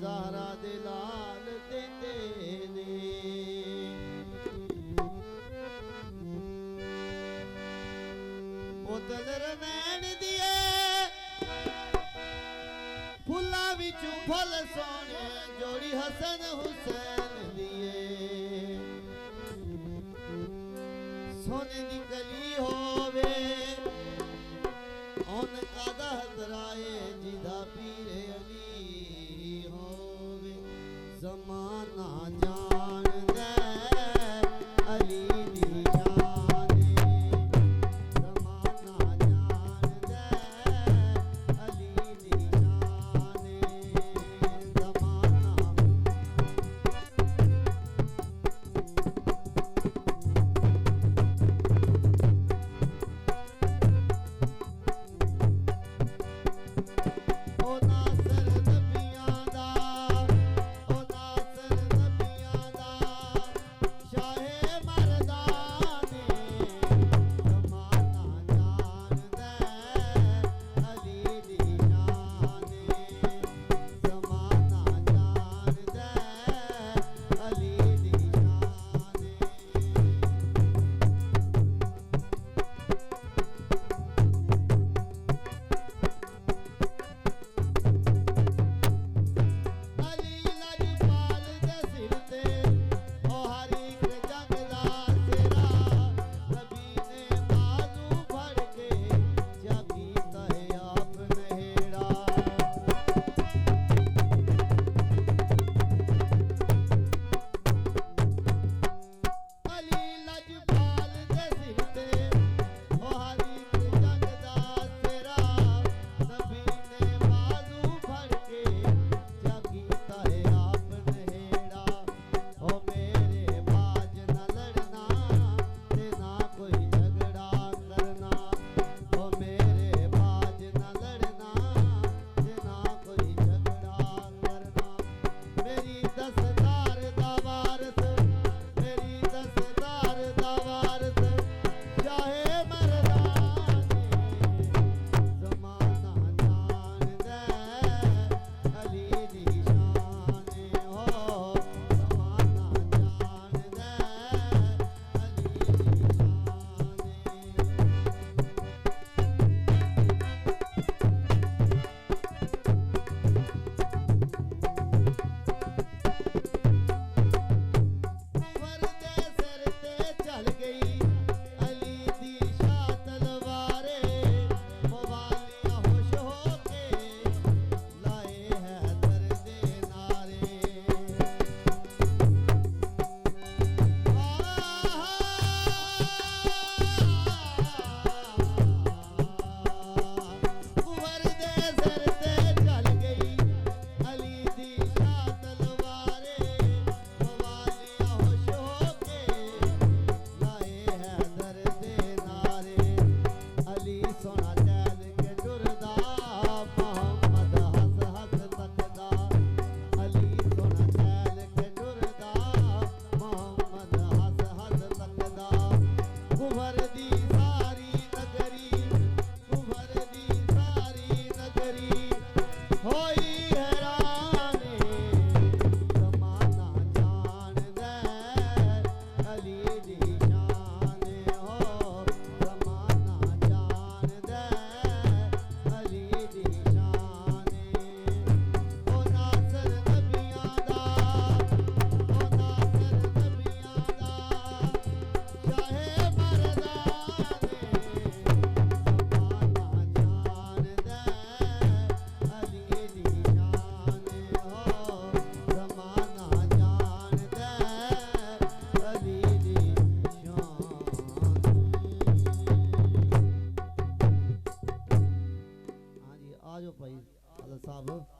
ज़हरा दे लाल देंदे ने बोतल रमैन दिए फुल्ला विचू फल सोने जोड़ी हसन हुसैन दिए सोने दी गली होवे उन कादा हजराए जिदा पीरे अली होवे ज़माना जान दे अली दी जाने ज़माना जान दे अली दी जाने ज़माना ओ नासर नबियां दा ओ नासर नबियां दा शाहे मर्दाने ज़माना जान दे अली दी जाने ज़माना जान दे अली दी जाने अली लजपाल दे सिर ते ओ हर एक जंग दा सिरा नबी ने बाजू फड़ के क्या कीता है आप नहेड़ा अली लजपाल दे सिर ते ओ हर एक जंग दा सिरा नबी ने बाजू फड़ के क्या कीता है आप नहेड़ा ओ मेरे बाज न लड़ना ते ना कोई झगड़ा करना ओ मेरे बाज न लड़ना ते ना कोई झगड़ा करना मेरी दसदार दा वारस मेरी दसदार दा वारस चाहे मर्दाने ज़माना जान दे अली दी शाने हो ज़माना जान दे अली दी शाने कुंवर दे सिर ते चल गई अली दी शाह तलवारे मवालियां होश होके लाए है दर्दे नारे कुंवर दे सिर ते चल गई अली दी शाह तलवारे मवालियां होश होके लाए है दर्दे नारे अली सोना चैन के जुरदा मोहम्मद हंस हंस तकदा अली सोना चैन के जुरदा मोहम्मद हंस हंस तकदा कुंवर दी सारी नगरी कुंवर दी सारी नगरी होई हैराने ज़माना जान दे अली दी शाने हो ज़माना जान दे अली दी शाने ओ नासर नबियां दा ओ नासर नबियां दा शाहे मर्दाने ज़माना जान दे अली दी शाने हो ज़माना जान दे अली दी शाने हाँ जी आ जाओ भाई साहब